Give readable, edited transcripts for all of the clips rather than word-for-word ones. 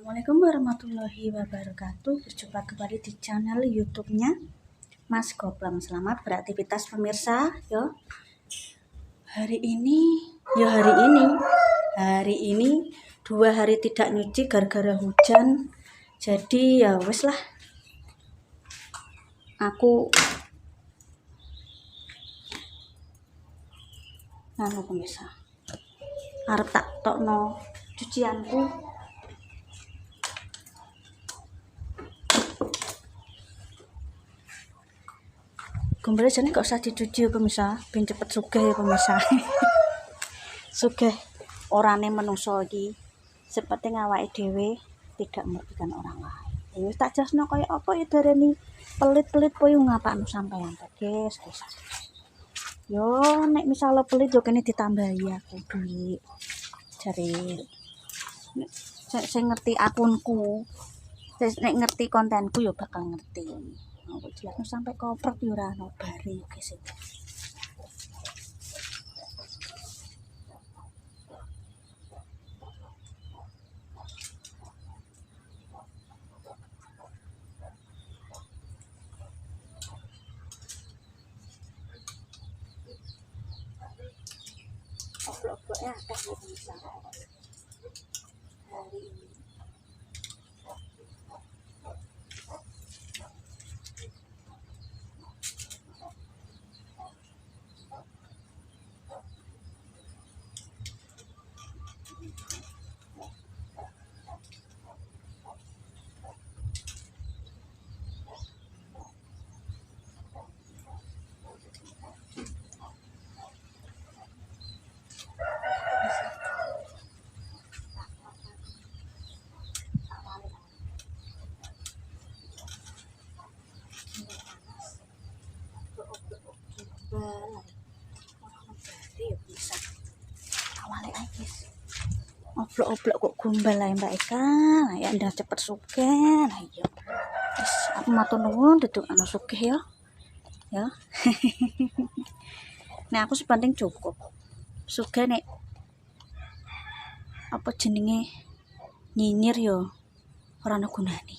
Assalamualaikum warahmatullahi wabarakatuh. Berjumpa kembali di channel YouTube-nya Mas Goplang. Selamat beraktivitas pemirsa. Hari ini 2 hari tidak nyuci gara-gara hujan. Jadi ya wes lah. Aku pemirsa. Arep tak tokno cucianku. Gombal jane gak usah dicuci ya pemirsa, ben cepet sugih ya pemirsa. Sugih orane menungso iki, sepenting awake dhewe tidak merugikan orang lain. Ya wis tak jasno kaya apa ya darani pelit-pelit po yo ngapakno sampean to, guys. Yo nek misale pelit yo kene ditambahi aku duit. Jare sing ngerti akunku, nek ngerti kontenku yo bakal ngerti. Aku jelasno sampai koprek yo ora ono bare guys. Oblok-obloknya akeh ya pemirsa. Hari ini oblok-oblok kok gombal ae Mbak Eka. Ya ndak cepet sugih. Lah iya. Wis aku matur nuwun duduk ana sugih ya. Ya. Nek aku sepenting cukup. Sugih nek apa jenenge nyinyir yo ora ana gunane.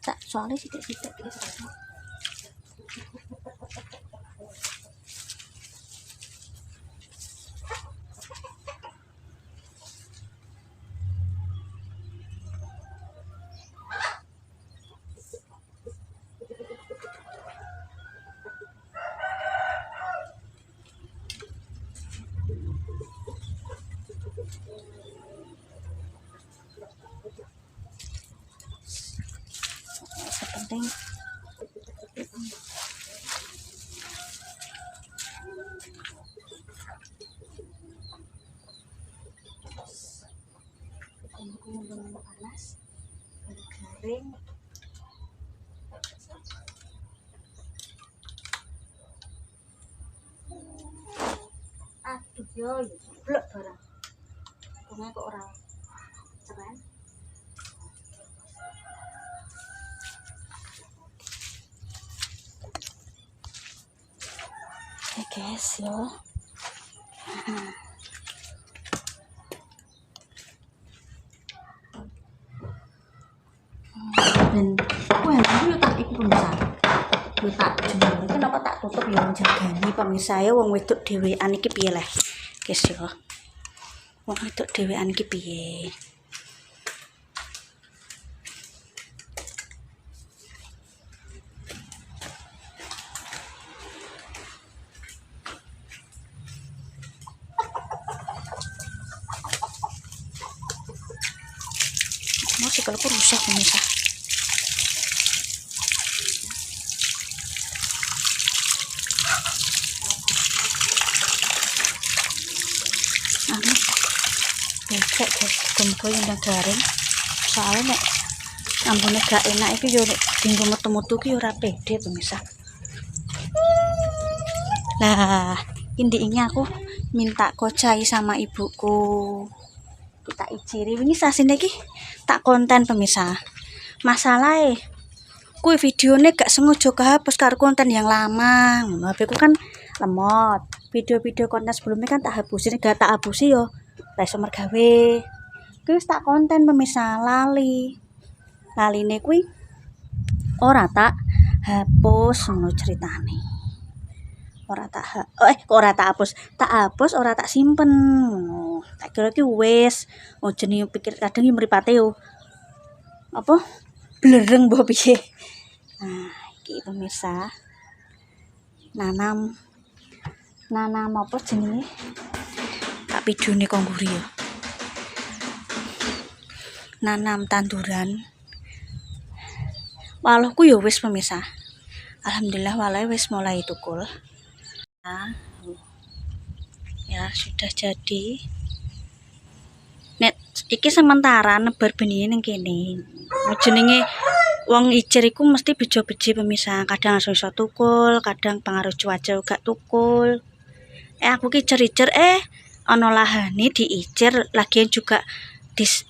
Tak soalnya sidik-sidik guys. Sepenting panas, garing. Aduh yo, blek barang. Bunga kok ora keren. Oke guys yo. Dan wah aku tak iku pemirsa. Yo tak jemur. Kenapa tak tutup yo njagani pemirsa ya wong wedok dhewean iki piye leh. Guys yo. Wong wedok dhewean iki piye? Masih kalau rusak pemirsa. Becek guys, gembo yang garing. Soalnya nek ambune gak enak iki yo nek dinggo metu-metu ki ora pede pemirsa. Lah, ini aku minta kocai sama ibuku. Kita iciri wingi sasine iki tak konten pemirsa. Masalahe kuwi videone gak sengaja kehapus karo konten yang lama. HP ku kan lemot. Video-video konten sebelumnya kan tak hapusin, gak tak hapusi yo. Ra iso mergawe. Kuwi wis tak konten pemirsa lali. Laline kuwi ora tak hapus ngono ceritane. Ora tak ora tak hapus ora tak simpen ngono. Tak kira ki wis jenenge pikir kadang yo mripate yo apa blereng mbok piye. Nah, iki pemirsa. Nanam apa jenenge? Tak videone kok mburi yo. Nanam tanduran. Walahku yo wis pemirsa. Alhamdulillah walai wis mulai tukul. Nah, ya sudah jadi. Nek iki sementara nebar benih ning kene. Jenenge wong ijer iku mesti bejo-beji pemirsa. Kadang langsung iso tukul, kadang pengaruh cuaca gak tukul. Aku ki ijer-ijer ana lahane diijer lagian juga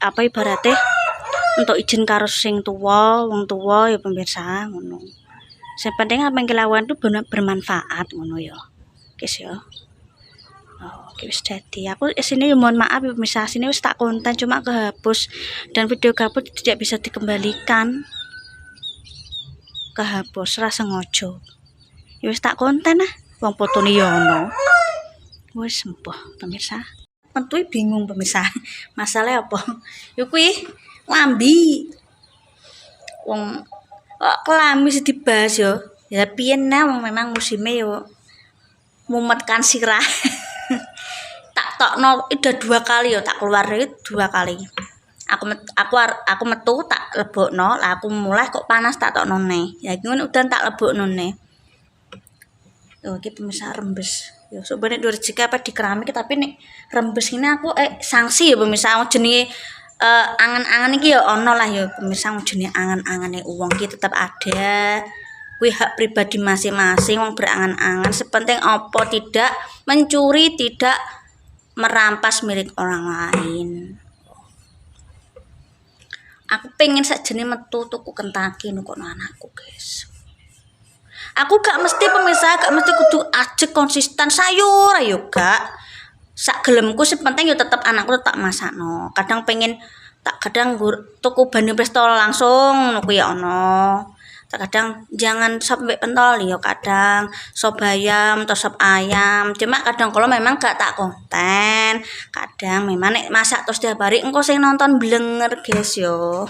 apa ibaratnya untuk izin karo sing tuwa, wong tuwa ya pemirsa ngono. Sing penting apa yang dilakukan itu benar bermanfaat ngono ya. Guys ya. Oh, wis jadi. Aku sini ya mohon maaf ya pemirsa, sini wis tak konten cuma kehapus dan video kehapus tidak bisa dikembalikan. Kehapus ra sengaja. Ya wis tak konten wong fotone ya ono. Wis sembuh pemirsa. Mentui bingung pemirsa. Masalahnya apa? Yo kuwi lambi. Wong kelambi sih dibahas yo. Ya piye wong memang musimnya yo mumetkan sirah. Tak tokno udah 2 kali yo tak keluar itu 2 kali. Aku metu tak lebokno, lah aku mulai kok panas tak tokno ne. Ya iki udah tak lebokno ne. Yo iki pemirsa rembes. Ya sebenarnya dua rezeki apa di keramik tapi nih rembes ini aku sanksi ya pemirsa jenenge angan-angan iki ya ono lah ya pemirsa jenenge angan-angane uang ki tetap ada. Kuwi hak pribadi masing-masing wong berangan-angan sepenting apa tidak mencuri, tidak merampas milik orang lain. Aku pengen sakjane metu tuku Kentucky nukono anakku, guys. Aku gak mesti pemirsa, gak mesti kudu ajek konsisten sayur ayo gak. Sak gelemku sing penting yo tetep anakku tak masakno. Kadang pengen kadang tuku bandeng presto langsung ngono ya ono. Kadang jangan sampai pentol yo kadang sop ayam atau sop ayam. Cuma kadang kalau memang gak tak konten, kadang memang nek masak terus tiap hari engko sing nonton blenger guys yo.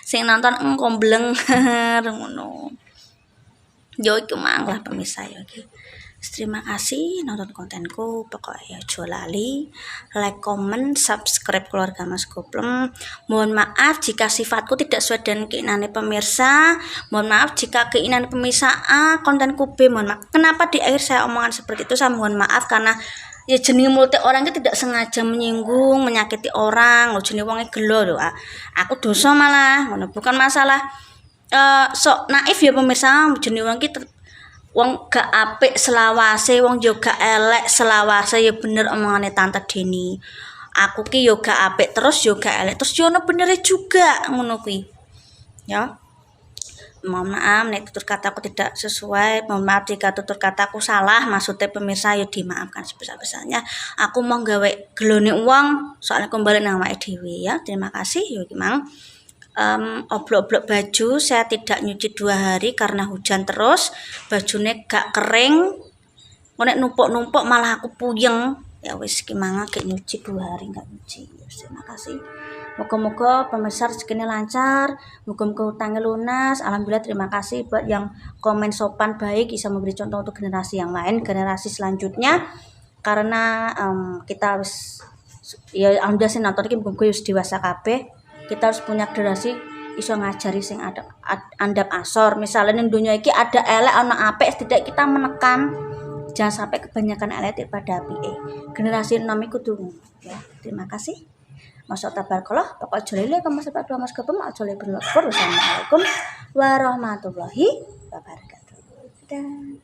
Sing nonton engko blenger ngono. Yo iku manglah pemirsa ya iki. Terima kasih nonton kontenku. Pokoknya aja lali like, comment, subscribe keluarga Mas Goplem. Mohon maaf jika sifatku tidak sesuai dengan keinginan pemirsa. Mohon maaf jika keinginan pemirsa A, kontenku B. Mohon maaf. Kenapa di akhir saya omongan seperti itu? Saya mohon maaf karena ya jenenge mulut orang itu tidak sengaja menyinggung, menyakiti orang. Lho jenenge wonge gelo lho. Aku dosa malah, ngono bukan masalah sok naif ya pemirsa, jenenge wong ki wong gak apik selawase, wong yo gak elek selawase ya bener omongane Tante Deni. Aku ki yo gak apik terus yo gak elek terus yo ono benere juga ngono kuwi. Ya. mohon maaf nek tutur kataku tidak sesuai, mohon maaf jika tutur kataku salah, maksudnya pemirsa ya dimaafkan sebesar-besarnya. Aku mau gawe gelone uang soalnya kembali nang awake dhewe ya. Terima kasih ya Mang. Oblok-oblok baju saya tidak nyuci 2 hari karena hujan terus, bajune gak kering. Nek numpuk-numpuk malah aku puyeng. Ya wis ki Mang gak nyuci 2 hari gak nyuci. Terima kasih. Moga-moga pemirsa rezekinya lancar, moga-moga utangnya lunas. Alhamdulillah, terima kasih buat yang komen sopan baik, bisa memberi contoh untuk generasi yang lain, generasi selanjutnya. Karena kita harus ya alhamdulillah sih nonton iki muga-muga wis dewasa kabeh. Kita harus punya generasi iso ngajari sing ada andap asor. Misalnya ning dunia iki ada elek ana apik, setidaknya kita menekan jangan sampai kebanyakan elek daripada apike. Generasi enom iku kudu ya. Terima kasih. Masuk tabarakallah, pokok jolile kamu sebab dua mas kebem, jolile berlapor. Wassalamualaikum warahmatullahi wabarakatuh. Dadah.